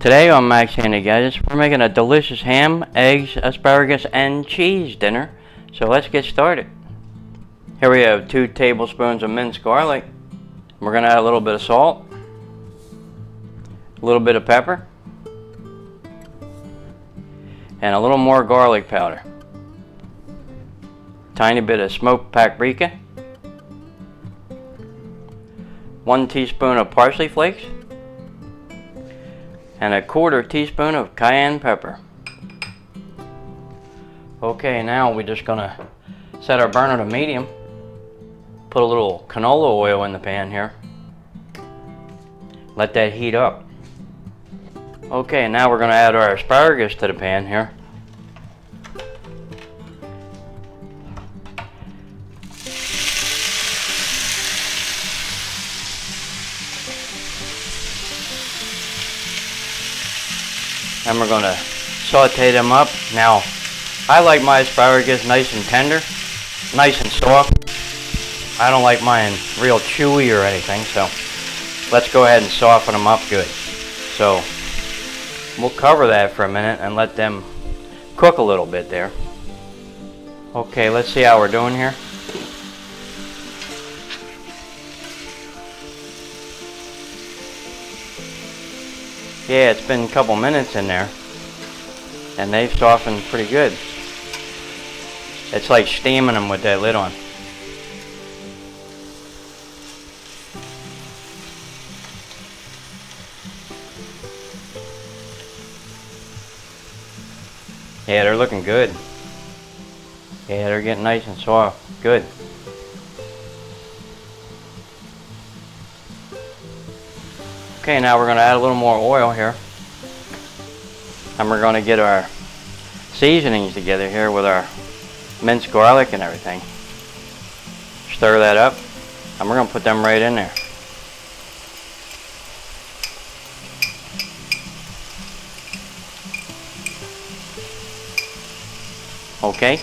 Today on Max Handy Gadgets, we're making a delicious ham, eggs, asparagus, and cheese dinner. So let's get started. Here we have 2 tablespoons of minced garlic. We're going to add a little bit of salt, a little bit of pepper, and a little more garlic powder. Tiny bit of smoked paprika, 1 teaspoon of parsley flakes, and 1/4 teaspoon of cayenne pepper. Okay, now we're just gonna set our burner to medium. Put a little canola oil in the pan here. Let that heat up. Okay, now we're gonna add our asparagus to the pan here. And we're going to saute them up. Now, I like my asparagus nice and tender, nice and soft. I don't like mine real chewy or anything, so let's go ahead and soften them up good. So, we'll cover that for a minute and let them cook a little bit there. Okay, let's see how we're doing here. Yeah, it's been a couple minutes in there, and they've softened pretty good. It's like steaming them with that lid on. Yeah, they're looking good. Yeah, they're getting nice and soft. Good. Okay, now we're going to add a little more oil here, and we're going to get our seasonings together here with our minced garlic and everything. Stir that up, and we're going to put them right in there. Okay.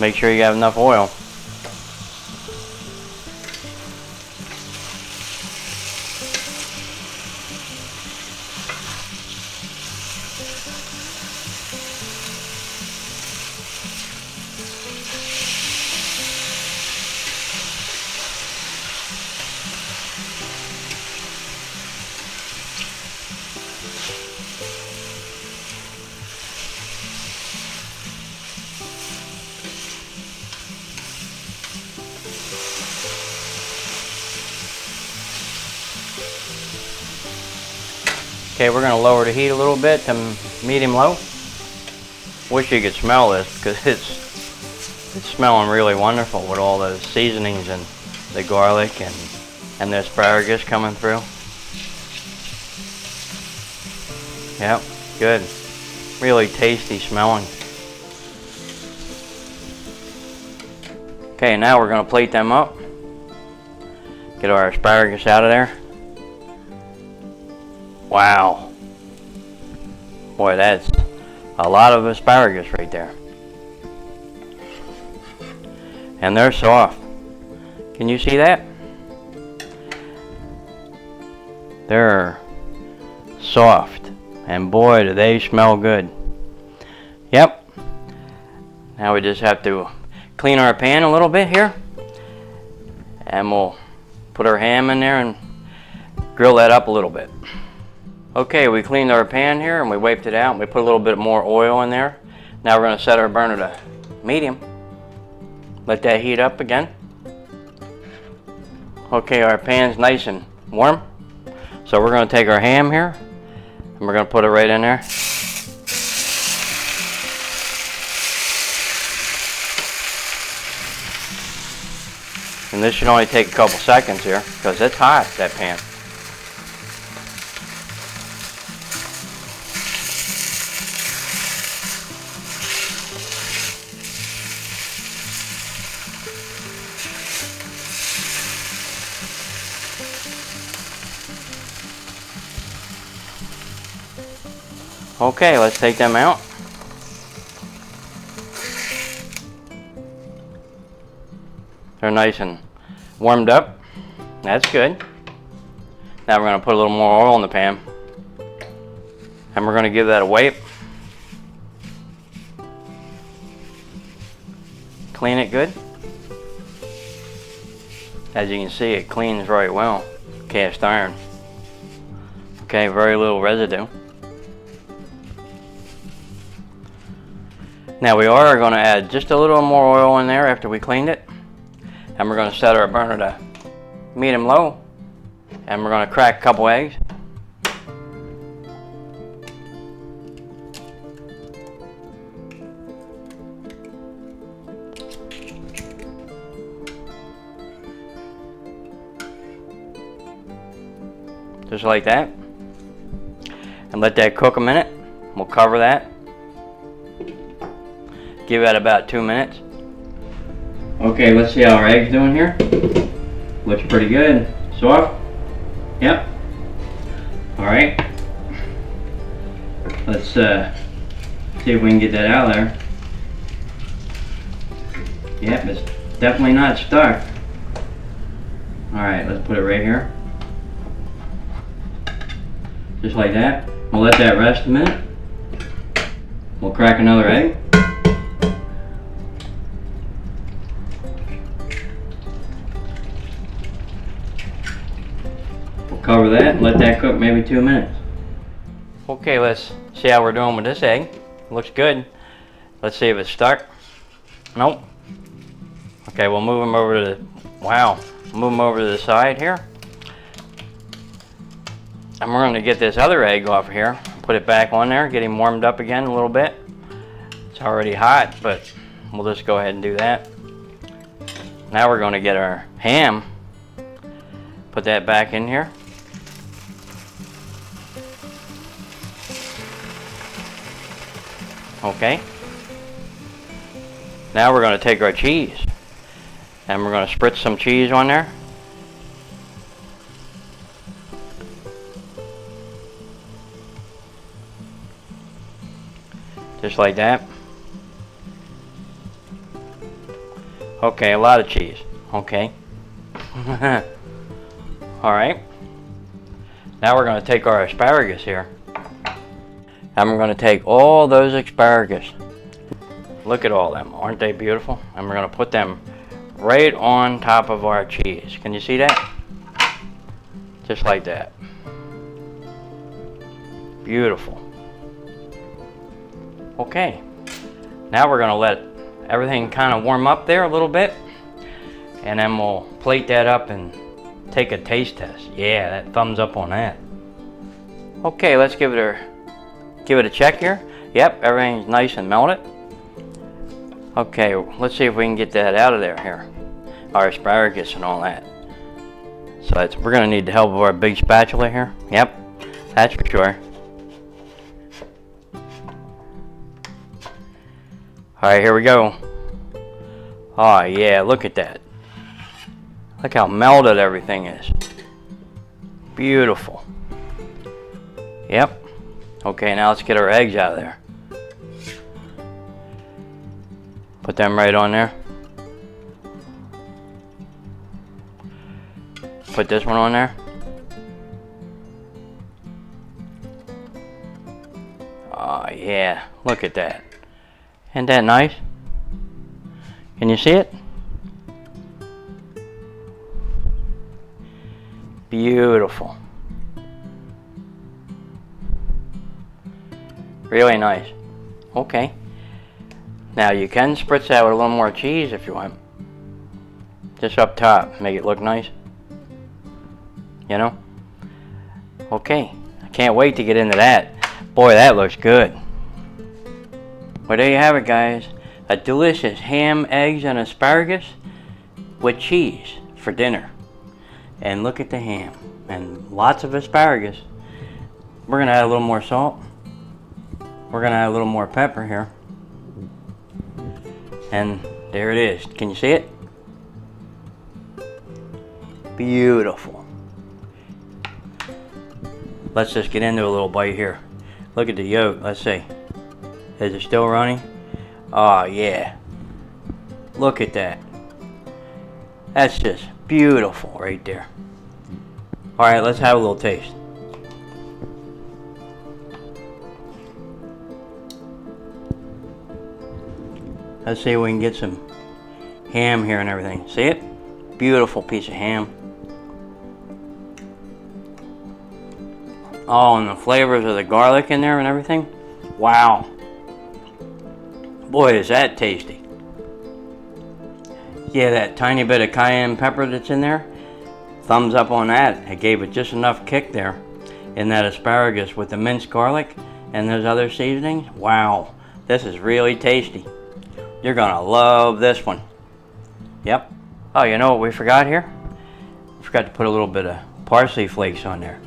Make sure you have enough oil. Okay, we're going to lower the heat a little bit to medium-low. Wish you could smell this because it's smelling really wonderful with all the seasonings and the garlic and the asparagus coming through. Yep, good. Really tasty smelling. Okay, now we're going to plate them up. Get our asparagus out of there. Wow. Boy, that's a lot of asparagus right there. And they're soft. Can you see that? They're soft. And boy, do they smell good. Yep. Now we just have to clean our pan a little bit here. And we'll put our ham in there and grill that up a little bit. Okay, we cleaned our pan here and we wiped it out and we put a little bit more oil in there. Now we're going to set our burner to medium. Let that heat up again. Okay, our pan's nice and warm. So we're going to take our ham here and we're going to put it right in there. And this should only take a couple seconds here because it's hot, that pan. Okay, let's take them out. They're nice and warmed up. That's good. Now we're going to put a little more oil in the pan. And we're going to give that a wipe. Clean it good. As you can see, it cleans right well. Cast iron. Okay, very little residue. Now we are going to add just a little more oil in there after we cleaned it. And we're going to set our burner to medium low. And we're going to crack a couple eggs. Just like that. And let that cook a minute. We'll cover that. Give that about 2 minutes. Okay, let's see how our egg's doing here. Looks pretty good. Soft? Yep. Alright. Let's see if we can get that out of there. Yep, it's definitely not stuck. Alright, let's put it right here. Just like that. We'll let that rest a minute. We'll crack another egg. We'll cover that and let that cook maybe 2 minutes. Okay, let's see how we're doing with this egg. Looks good. Let's see if it's stuck. Nope. Okay, we'll move them over to the, wow, move them over to the side here. And we're going to get this other egg off of here, put it back on there, get him warmed up again a little bit. It's already hot, but we'll just go ahead and do that. Now we're going to get our ham, put that back in here. Okay. Now we're going to take our cheese, and we're going to spritz some cheese on there. Just like that. Okay, a lot of cheese. Okay. Alright. Now we're going to take our asparagus here. And we're going to take all those asparagus. Look at all them. Aren't they beautiful? And we're going to put them right on top of our cheese. Can you see that? Just like that. Beautiful. Okay, now we're going to let everything kind of warm up there a little bit, and then we'll plate that up and take a taste test. Yeah, that thumbs up on that. Okay, let's give it a check here. Yep, everything's nice and melted. Okay, let's see if we can get that out of there here. Our asparagus and all that. So we're going to need the help of our big spatula here. Yep, that's for sure. Alright, here we go. Oh yeah, look at that. Look how melted everything is. Beautiful. Yep. Okay, now let's get our eggs out of there. Put them right on there. Put this one on there. Oh yeah, look at that. Isn't that nice? Can you see it? Beautiful. Really nice. Okay. Now you can spritz that with a little more cheese if you want. Just up top, make it look nice. You know? Okay. I can't wait to get into that. Boy, that looks good. Well, there you have it, guys. A delicious ham, eggs, and asparagus with cheese for dinner. And look at the ham. And lots of asparagus. We're going to add a little more salt. We're going to add a little more pepper here. And there it is. Can you see it? Beautiful. Let's just get into a little bite here. Look at the yolk. Let's see. Is it still running? Oh yeah. Look at that. That's just Beautiful right there. All right, let's have a little taste. Let's see if we can get some ham here and everything. See it? Beautiful piece of ham. Oh, and the flavors of the garlic in there and everything. Wow. Boy, is that tasty. Yeah, that tiny bit of cayenne pepper that's in there. Thumbs up on that. It gave it just enough kick there in that asparagus with the minced garlic and those other seasonings. Wow, this is really tasty. You're gonna love this one. Yep. Oh, you know what we forgot here? We forgot to put a little bit of parsley flakes on there.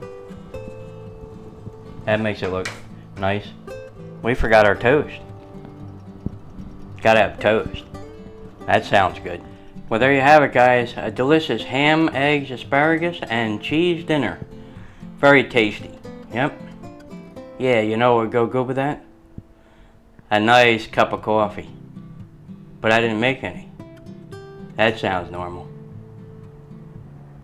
That makes it look nice. We forgot our toast. Gotta have toast. That sounds good. Well, there you have it, guys. A delicious ham, eggs, asparagus, and cheese dinner. Very tasty. Yep. Yeah, you know what would go good with that? A nice cup of coffee. But I didn't make any. That sounds normal.